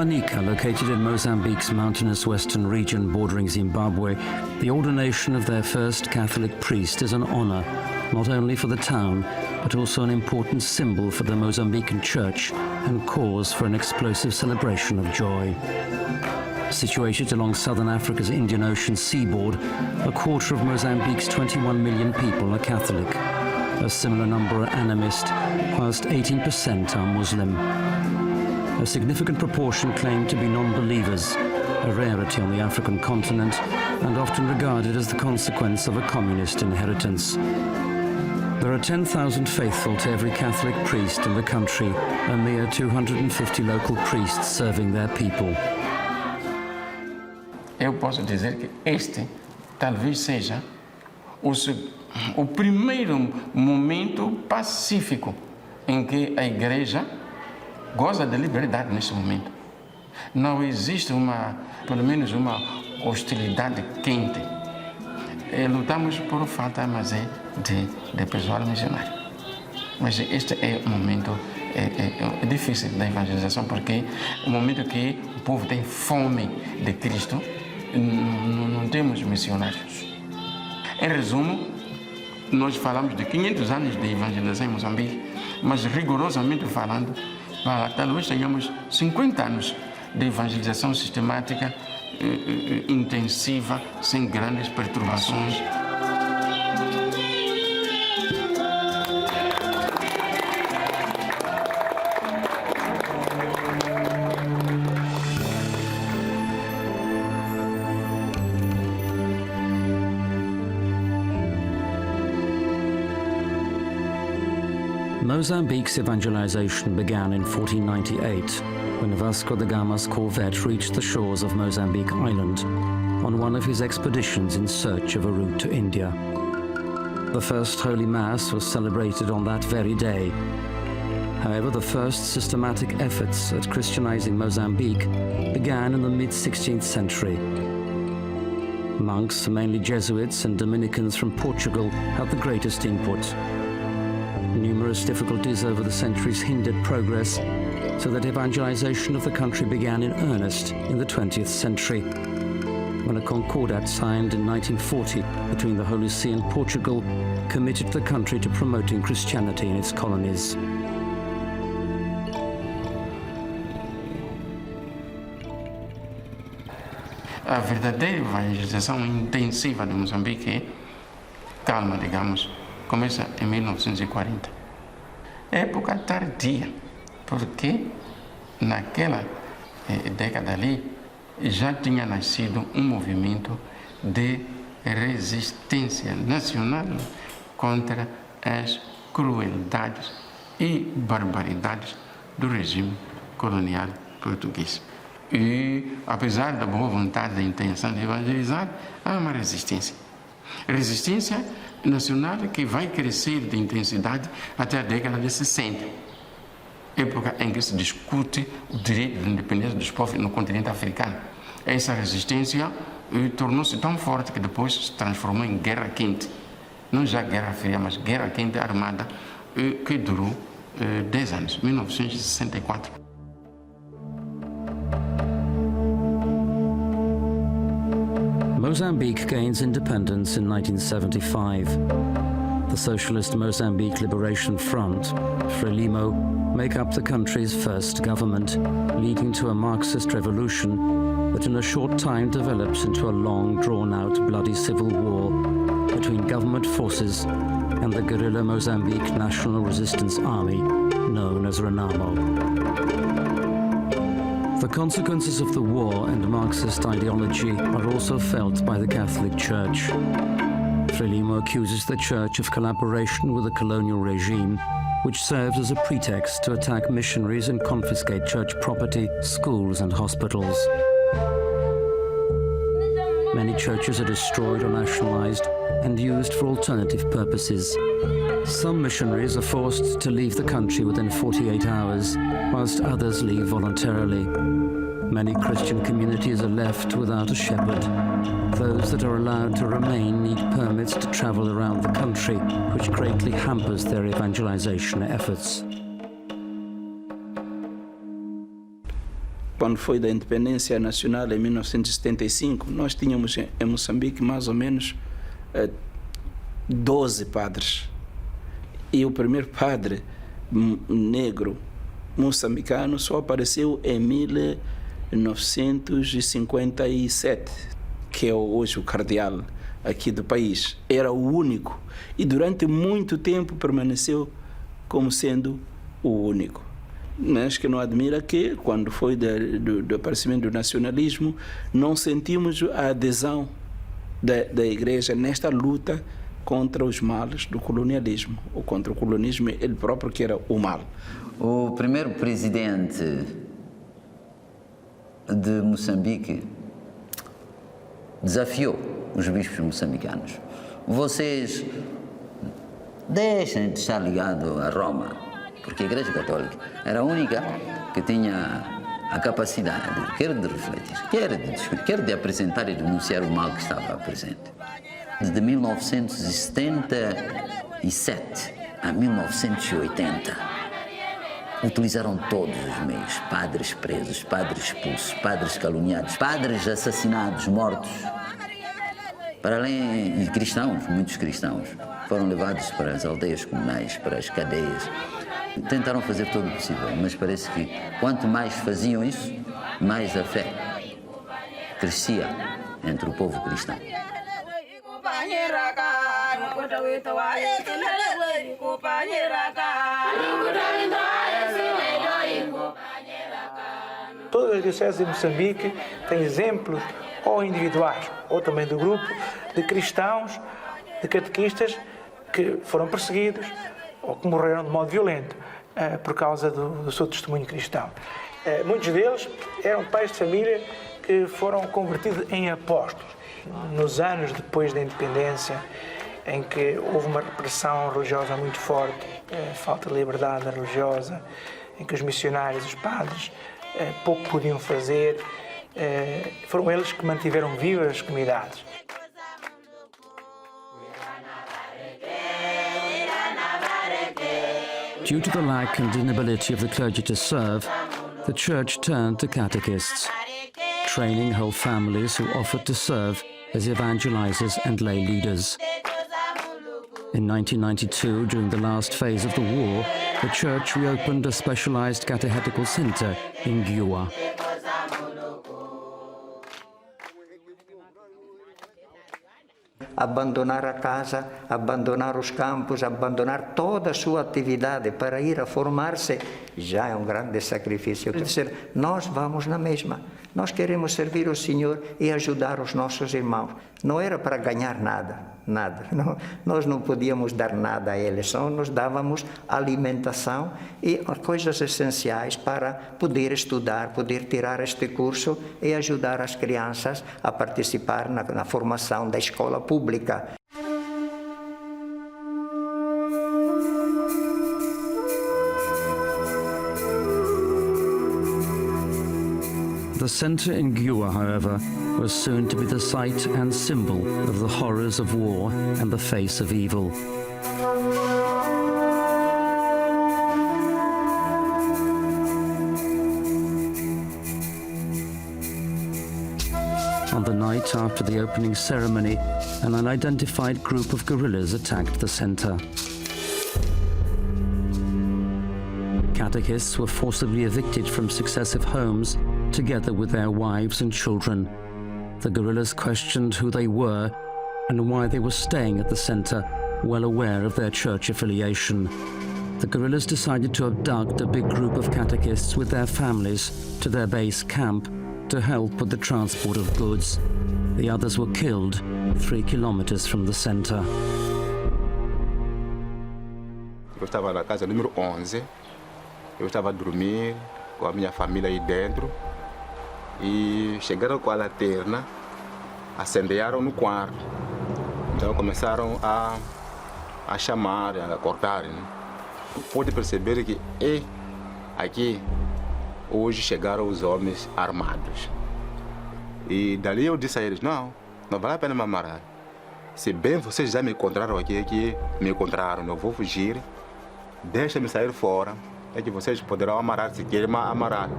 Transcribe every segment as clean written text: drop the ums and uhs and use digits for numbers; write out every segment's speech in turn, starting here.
Manica, located in Mozambique's mountainous western region bordering Zimbabwe, the ordination of their first Catholic priest is an honor, not only for the town, but also an important symbol for the Mozambican church and cause for an explosive celebration of joy. Situated along southern Africa's Indian Ocean seaboard, a quarter of Mozambique's 21 million people are Catholic. A similar number are animist, whilst 18% are Muslim. A significant proportion claim to be non-believers, a rarity on the African continent and often regarded as the consequence of a communist inheritance. There are 10,000 faithful to every Catholic priest in the country, a mere 250 local priests serving their people. Eu posso dizer que este talvez seja o primeiro momento pacífico em que a Igreja goza de liberdade neste momento. Não existe pelo menos uma hostilidade quente. Lutamos por falta, mas de pessoal missionário. Mas este é um momento difícil da evangelização, porque é um momento que o povo tem fome de Cristo, não temos missionários. Em resumo, nós falamos de 500 anos de evangelização em Moçambique, mas rigorosamente falando, talvez tenhamos 50 anos de evangelização sistemática, intensiva, sem grandes perturbações. Mozambique's evangelization began in 1498, when Vasco da Gama's corvette reached the shores of Mozambique Island on one of his expeditions in search of a route to India. The first Holy Mass was celebrated on that very day. However, the first systematic efforts at Christianizing Mozambique began in the mid-16th century. Monks, mainly Jesuits and Dominicans from Portugal, had the greatest input. Numerous difficulties over the centuries hindered progress, so that evangelization of the country began in earnest in the 20th century, when a concordat signed in 1940 between the Holy See and Portugal committed the country to promoting Christianity in its colonies. A verdadeira evangelização intensiva de Moçambique, calma, digamos, começa em 1940. Época tardia, porque naquela década ali já tinha nascido um movimento de resistência nacional contra as crueldades e barbaridades do regime colonial português. E, apesar da boa vontade, da intenção de evangelizar, há uma resistência. Resistência nacional que vai crescer de intensidade até a década de 60, época em que se discute o direito de independência dos povos no continente africano. Essa resistência tornou-se tão forte que depois se transformou em guerra quente, não já guerra fria, mas guerra quente armada, que durou 10 anos, 1964. Mozambique gains independence in 1975. The Socialist Mozambique Liberation Front, Frelimo, make up the country's first government, leading to a Marxist revolution that in a short time develops into a long, drawn-out, bloody civil war between government forces and the guerrilla Mozambique National Resistance Army, known as Renamo. The consequences of the war and Marxist ideology are also felt by the Catholic Church. Frelimo accuses the Church of collaboration with the colonial regime, which serves as a pretext to attack missionaries and confiscate church property, schools and hospitals. Many churches are destroyed or nationalized and used for alternative purposes. Some missionaries are forced to leave the country within 48 hours, whilst others leave voluntarily. Many Christian communities are left without a shepherd. Those that are allowed to remain need permits to travel around the country, which greatly hampers their evangelization efforts. quando foi da independência nacional em 1975, nós tínhamos em Moçambique mais ou menos 12 padres. E o primeiro padre negro moçambicano só apareceu em 1957, que é hoje o cardeal aqui do país. Era o único. E durante muito tempo permaneceu como sendo o único. Mas que não admira que, quando foi do aparecimento do nacionalismo, não sentimos a adesão da Igreja nesta luta contra os males do colonialismo, ou contra o colonialismo, ele próprio que era o mal. O primeiro presidente de Moçambique desafiou os bispos moçambicanos. Vocês deixem de estar ligados a Roma, porque a Igreja Católica era a única que tinha a capacidade, quer de refletir, quer de discutir, quer de apresentar e denunciar o mal que estava presente. De 1977 a 1980, utilizaram todos os meios, padres presos, padres expulsos, padres caluniados, padres assassinados, mortos. Para além de cristãos, muitos cristãos, foram levados para as aldeias comunais, para as cadeias. Tentaram fazer todo o possível, mas parece que quanto mais faziam isso, mais a fé crescia entre o povo cristão. Todas as dioceses de Moçambique têm exemplos, ou individuais, ou também do grupo, de cristãos, de catequistas que foram perseguidos ou que morreram de modo violento por causa do seu testemunho cristão. Muitos deles eram pais de família que foram convertidos em apóstolos. Nos anos depois da independência, em que houve uma repressão religiosa muito forte, falta de liberdade religiosa, em que os missionários, os padres, pouco podiam fazer, foram eles que mantiveram vivas as comunidades. Due to the lack and inability of the clergy to serve, the church turned to catechists, training whole families who offered to serve as evangelizers and lay leaders. In 1992, during the last phase of the war, the church reopened a specialized catechetical center in Giwa. Abandonar a casa, abandonar os campos, abandonar toda a sua atividade para ir a formar-se, já é um grande sacrifício. Quer dizer, nós vamos na mesma. Nós queremos servir o Senhor e ajudar os nossos irmãos. Não era para ganhar nada, nada. Não, nós não podíamos dar nada a eles, só nos dávamos alimentação e coisas essenciais para poder estudar, poder tirar este curso e ajudar as crianças a participar na formação da escola pública. The centre in Giwa, however, was soon to be the site and symbol of the horrors of war and the face of evil. On the night after the opening ceremony, an unidentified group of guerrillas attacked the centre. Catechists were forcibly evicted from successive homes, together with their wives and children. The guerrillas questioned who they were and why they were staying at the center, well aware of their church affiliation. The guerrillas decided to abduct a big group of catechists with their families to their base camp to help with the transport of goods. The others were killed 3 kilometers from the center. Eu estava na casa número 11, eu estava a dormir com a minha família aí dentro e chegaram com a lanterna, acenderam no quarto, então começaram a chamar, a acordar. Né? Pode perceber que aqui hoje chegaram os homens armados. E dali eu disse a eles, não vale a pena me amarrar. Se bem vocês já me encontraram aqui me encontraram, não vou fugir, deixa-me sair fora, é que vocês poderão amarrar se querem amarrar.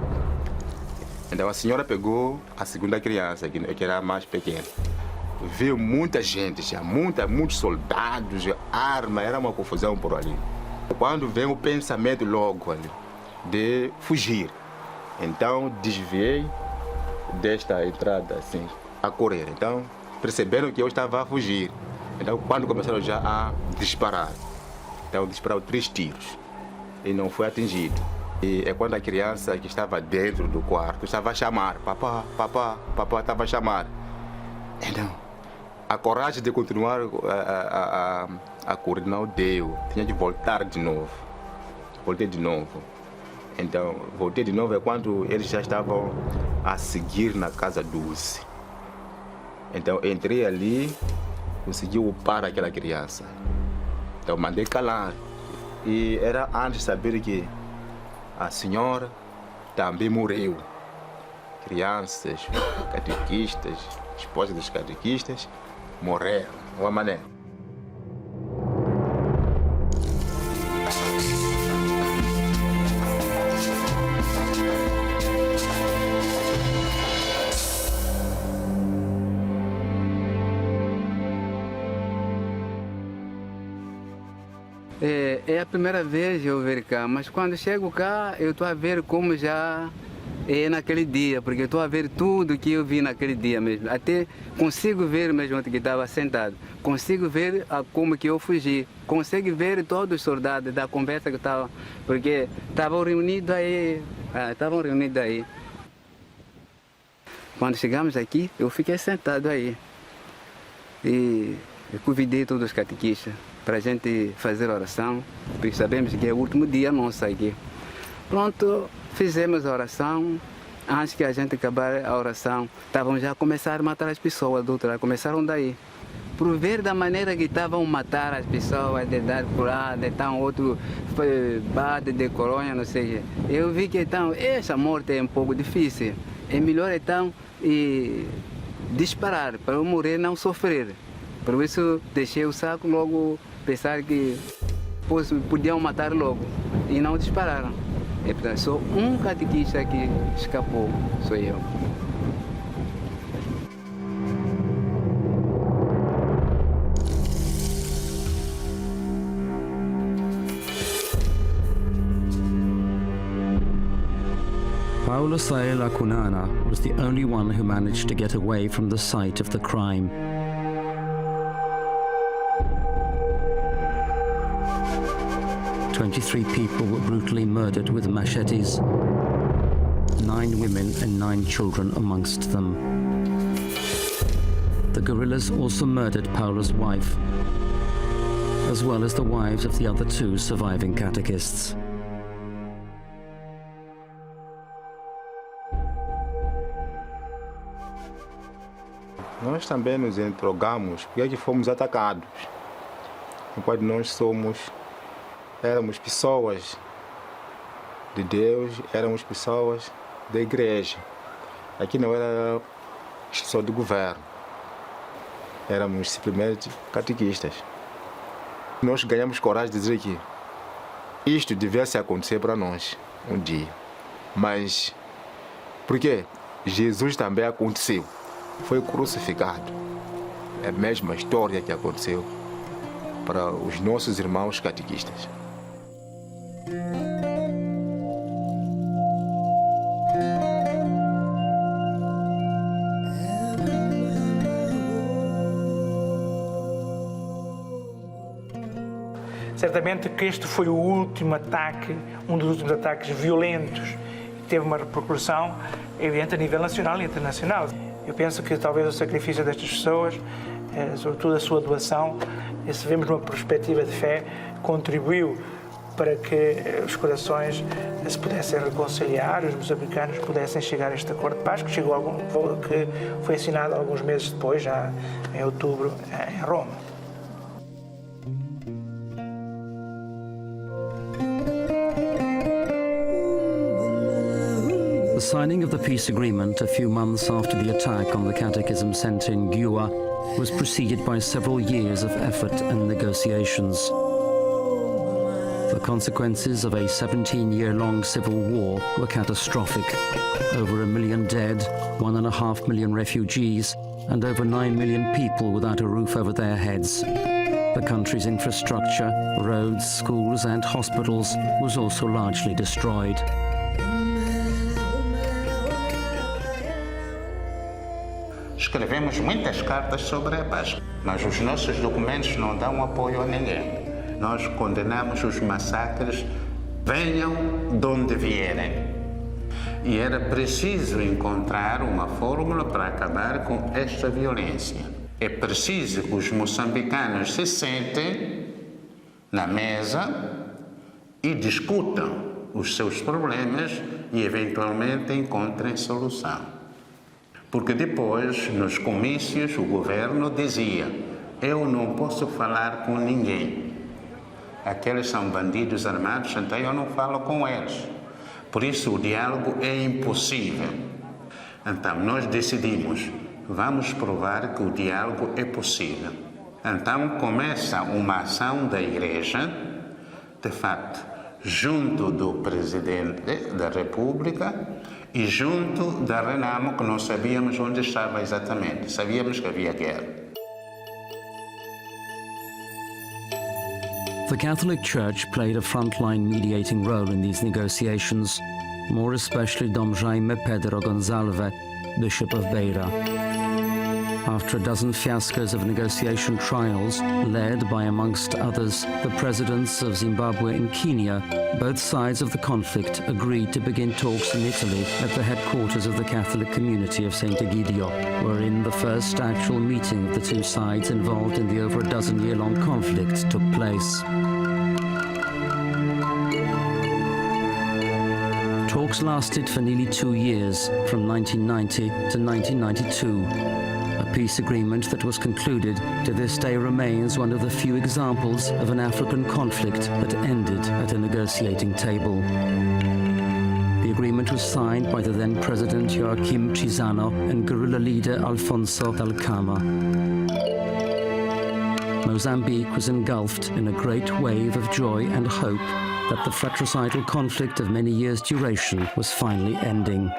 Então a senhora pegou a segunda criança, que era a mais pequena. Viu muita gente, já, muitos soldados, arma, era uma confusão por ali. Quando vem o pensamento logo ali, de fugir. Então desviei desta entrada assim, a correr. Então perceberam que eu estava a fugir. Então quando começaram já a disparar. Então dispararam 3 tiros e não foi atingido. E é quando a criança que estava dentro do quarto estava a chamar, papá, papá, papá, estava a chamar. Então, a coragem de continuar a correr não deu, tinha de voltar de novo. Voltei de novo. Então, voltei de novo é quando eles já estavam a seguir na casa Dulce. Então, entrei ali, consegui upar aquela criança. Então, mandei calar. E era antes de saber que a senhora também morreu. Crianças, catequistas, esposas dos catequistas morreram de uma maneira. É a primeira vez eu ver cá, mas quando chego cá eu estou a ver como já é naquele dia, porque eu estou a ver tudo que eu vi naquele dia mesmo. Até consigo ver mesmo onde que estava sentado, consigo ver como que eu fugi, consigo ver todos os soldados da conversa que estavam, porque estavam reunidos aí, Quando chegamos aqui, eu fiquei sentado aí e eu convidei todos os catequistas para a gente fazer oração, porque sabemos que é o último dia nosso aqui. Pronto, fizemos a oração. Antes que a gente acabar a oração, estavam já a começar a matar as pessoas, doutora, começaram daí. Por ver da maneira que estavam a matar as pessoas, de dar curada, então outro bate de coronha, não sei. Eu vi que então, essa morte é um pouco difícil. É melhor então disparar, para eu morrer não sofrer. Por isso deixei o saco logo, pensar que podiam matar logo e não dispararam. E, portanto, só um catequista que escapou, sou eu. Paulo Sae Lacunana was the only one who managed to get away from the site of the crime. "23 people were brutally murdered with machetes, 9 women and 9 children amongst them. The guerrillas also murdered Paulo's wife, as well as the wives of the other 2 surviving catechists." Nós também nos interrogamos porque é que fomos atacados. Enquanto nós éramos pessoas de Deus, éramos pessoas da igreja. Aqui não era instituição do governo. Éramos simplesmente catequistas. Nós ganhamos coragem de dizer que isto devesse acontecer para nós um dia. Mas por quê? Jesus também aconteceu. Foi crucificado. É a mesma história que aconteceu para os nossos irmãos catequistas. Certamente que este foi o último ataque, um dos últimos ataques violentos, que teve uma repercussão evidente a nível nacional e internacional. Eu penso que talvez o sacrifício destas pessoas, sobretudo a sua doação, se vemos numa perspectiva de fé, contribuiu para que os corações se pudessem reconciliar, os moçambicanos pudessem chegar a este acordo de paz, que foi assinado alguns meses depois, já em outubro, em Roma. The signing of the peace agreement a few months after the attack on the catechism centre in Giwa was preceded by several years of effort and negotiations. The The consequences of a 17-year-long civil war were catastrophic. Over 1 million dead, 1.5 million refugees, and over 9 million people without a roof over their heads. The country's infrastructure, roads, schools and hospitals was also largely destroyed. Escrevemos muitas cartas sobre a paz, mas os nossos documentos não dão apoio a ninguém. Nós condenamos os massacres, venham de onde vierem. E era preciso encontrar uma fórmula para acabar com esta violência. É preciso que os moçambicanos se sentem na mesa e discutam os seus problemas e eventualmente encontrem solução. Porque depois, nos comícios, o governo dizia: eu não posso falar com ninguém. Aqueles são bandidos armados, então eu não falo com eles. Por isso o diálogo é impossível. Então nós decidimos, vamos provar que o diálogo é possível. Então começa uma ação da Igreja, de fato, junto do Presidente da República e junto da Renamo, que não sabíamos onde estava exatamente, sabíamos que havia guerra. The Catholic Church played a frontline mediating role in these negotiations, more especially Dom Jaime Pedro Gonçalves, Bishop of Beira. After a dozen fiascos of negotiation trials, led by, amongst others, the presidents of Zimbabwe and Kenya, both sides of the conflict agreed to begin talks in Italy at the headquarters of the Catholic community of St. Egidio, wherein the first actual meeting of the two sides involved in the over a dozen-year-long conflict took place. Talks lasted for nearly 2 years, from 1990 to 1992. A peace agreement that was concluded to this day remains one of the few examples of an African conflict that ended at a negotiating table. The agreement was signed by the then President Joaquim Chissano and guerrilla leader Alfonso Dhlakama. Mozambique was engulfed in a great wave of joy and hope that the fratricidal conflict of many years' duration was finally ending.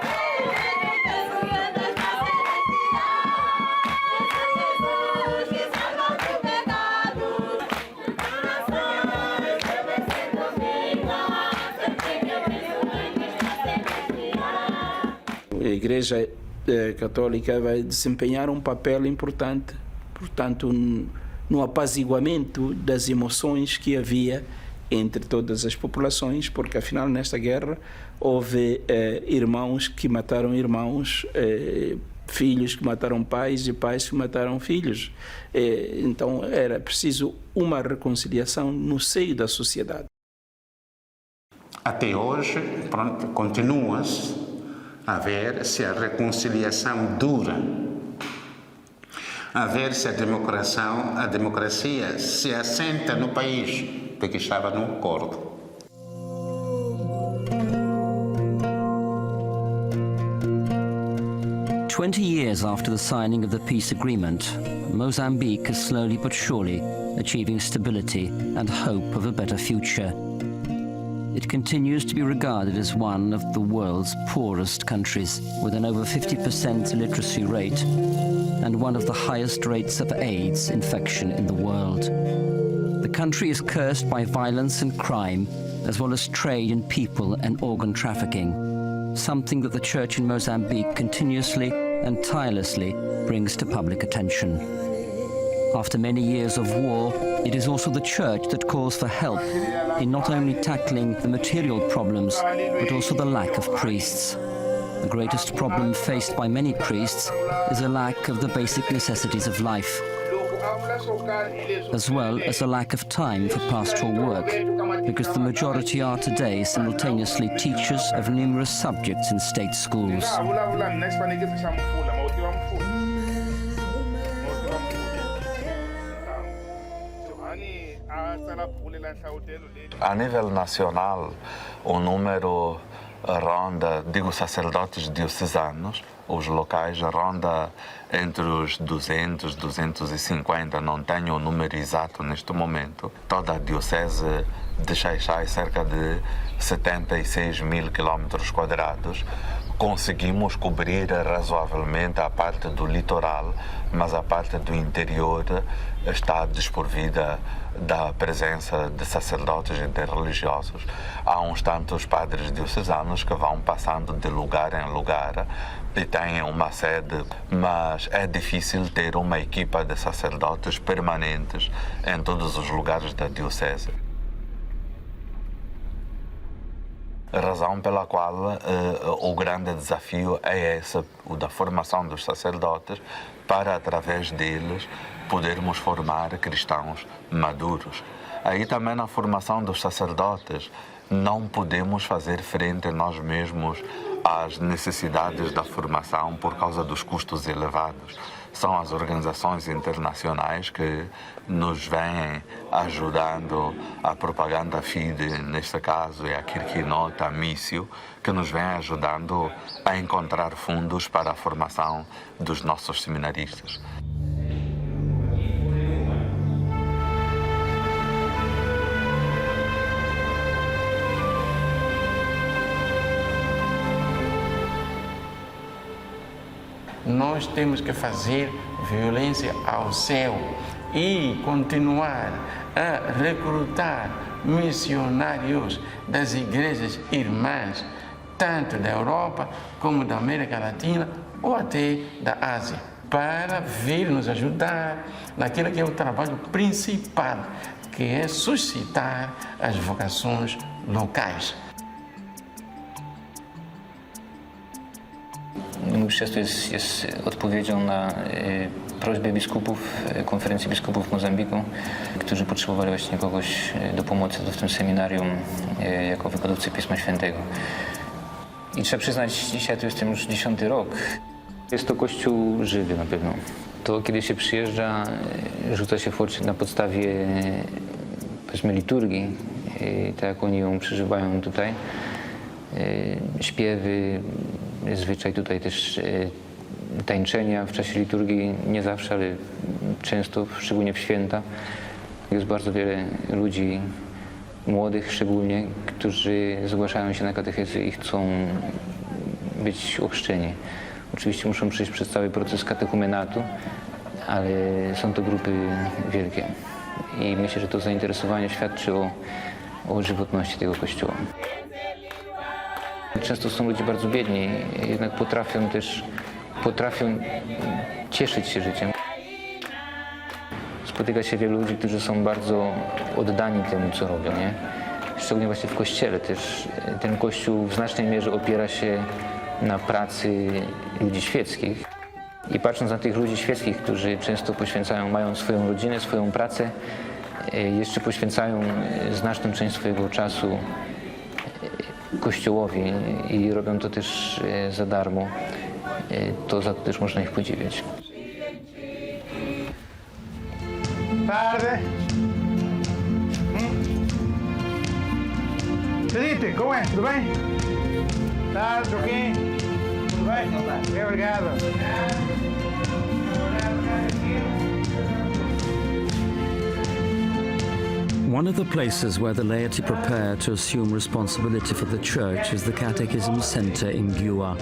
A Igreja Católica vai desempenhar um papel importante, portanto, no apaziguamento das emoções que havia entre todas as populações, porque afinal nesta guerra houve irmãos que mataram irmãos, filhos que mataram pais e pais que mataram filhos. Então era preciso uma reconciliação no seio da sociedade. Até hoje, pronto, continua-se a ver se a reconciliação dura, a ver se a democracia se assenta no país, porque estava num acordo. 20 years after the signing of the peace agreement, Mozambique is slowly but surely achieving stability and hope of a better future. It continues to be regarded as one of the world's poorest countries, with an over 50% illiteracy rate and one of the highest rates of AIDS infection in the world. The country is cursed by violence and crime, as well as trade in people and organ trafficking, something that the Church in Mozambique continuously and tirelessly brings to public attention. After many years of war, it is also the Church that calls for help in not only tackling the material problems, but also the lack of priests. The greatest problem faced by many priests is a lack of the basic necessities of life, as well as a lack of time for pastoral work, because the majority are today simultaneously teachers of numerous subjects in state schools. A nível nacional, o número ronda, digo, sacerdotes diocesanos, os locais ronda entre os 200, 250, não tenho o número exato neste momento. Toda a diocese de Xai-Xai, cerca de 76 mil quilómetros quadrados. Conseguimos cobrir razoavelmente a parte do litoral, mas a parte do interior está desprovida da presença de sacerdotes interreligiosos. Há uns tantos padres diocesanos que vão passando de lugar em lugar e têm uma sede, mas é difícil ter uma equipa de sacerdotes permanentes em todos os lugares da diocese. A razão pela qual o grande desafio é esse, o da formação dos sacerdotes, para, através deles, podermos formar cristãos maduros. Aí também na formação dos sacerdotes, não podemos fazer frente nós mesmos às necessidades da formação por causa dos custos elevados. São as organizações internacionais que nos vêm ajudando, a Propaganda Fide, neste caso, e a Kirkinot, a Missio, que nos vêm ajudando a encontrar fundos para a formação dos nossos seminaristas. Nós temos que fazer violência ao céu e continuar a recrutar missionários das igrejas irmãs, tanto da Europa como da América Latina ou até da Ásia, para vir nos ajudar naquilo que é o trabalho principal, que é suscitar as vocações locais. Mój chrzest jest odpowiedzią na prośbę biskupów, konferencji biskupów Mozambiku, którzy potrzebowali właśnie kogoś do pomocy w tym seminarium jako wykładowcy Pisma Świętego. I trzeba przyznać, dzisiaj to jestem już 10. rok. Jest to kościół żywy na pewno. To kiedy się przyjeżdża, rzuca się w oczy na podstawie, powiedzmy, liturgii, tak jak oni ją przeżywają tutaj. Śpiewy, zwyczaj tutaj też tańczenia w czasie liturgii, nie zawsze, ale często, szczególnie w święta. Jest bardzo wiele ludzi, młodych szczególnie, którzy zgłaszają się na katechezy i chcą być ochrzczeni. Oczywiście muszą przejść przez cały proces katechumenatu, ale są to grupy wielkie. I myślę, że to zainteresowanie świadczy o żywotności tego kościoła. Często są ludzie bardzo biedni, jednak potrafią cieszyć się życiem. Spotyka się wielu ludzi, którzy są bardzo oddani temu, co robią, nie? Szczególnie właśnie w Kościele też. Ten Kościół w znacznej mierze opiera się na pracy ludzi świeckich. I patrząc na tych ludzi świeckich, którzy często mają swoją rodzinę, swoją pracę, jeszcze poświęcają znaczną część swojego czasu Kościołowi i robią to też za darmo, to za to też można ich podziwiać. Tarde. Felipe, como é? Tudo bem? Tarde, Joaquim? Tudo bem? Bem, obrigado. One of the places where the laity prepare to assume responsibility for the church is the Catechism Center in Giua.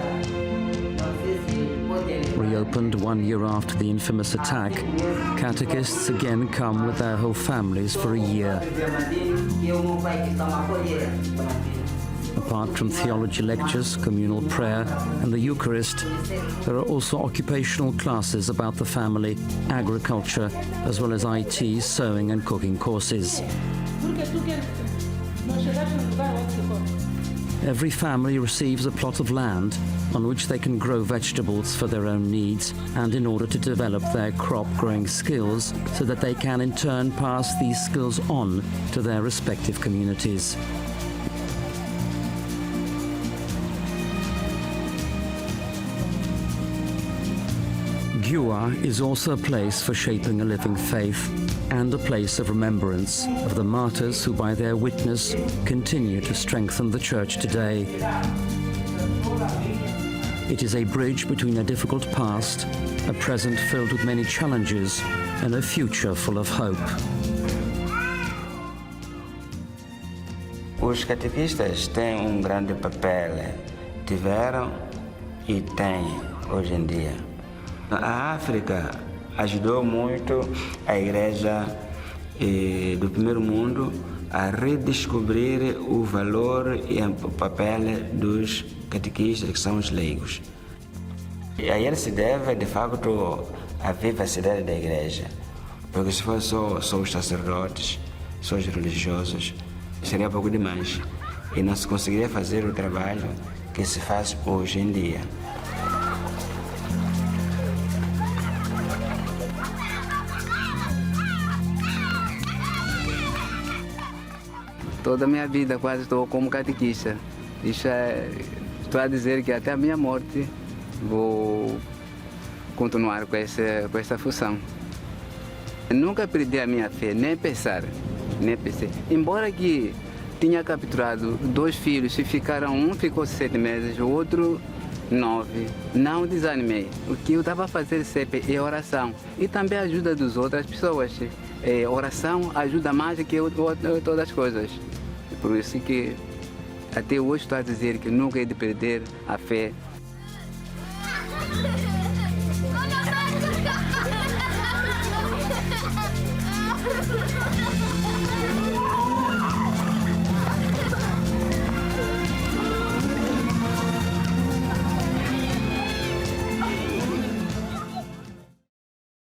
Reopened 1 year after the infamous attack, catechists again come with their whole families for a year. Apart from theology lectures, communal prayer and the Eucharist, there are also occupational classes about the family, agriculture, as well as IT, sewing and cooking courses. Every family receives a plot of land on which they can grow vegetables for their own needs and in order to develop their crop growing skills so that they can in turn pass these skills on to their respective communities. Giua is also a place for shaping a living faith and a place of remembrance of the martyrs who by their witness continue to strengthen the church today. It is a bridge between a difficult past, a present filled with many challenges, and a future full of hope. Os catequistas têm grande papel, tiveram e têm hoje em dia. A África ajudou muito a Igreja do Primeiro Mundo a redescobrir o valor e o papel dos catequistas, que são os leigos. E a ele se deve, de facto, a vivacidade da Igreja. Porque se fosse só os sacerdotes, só os religiosos, seria pouco demais. E não se conseguiria fazer o trabalho que se faz hoje em dia. Toda a minha vida quase estou como catequista. Estou a dizer que até a minha morte vou continuar com essa função. Nunca perdi a minha fé, nem pensar. Embora que tinha capturado 2 filhos e um ficou 7 meses, o outro 9. Não desanimei. O que eu estava a fazer sempre é oração e também a ajuda das outras pessoas. Oração ajuda mais do que todas as coisas. Por isso que até hoje estou a dizer que nunca é de perder a fé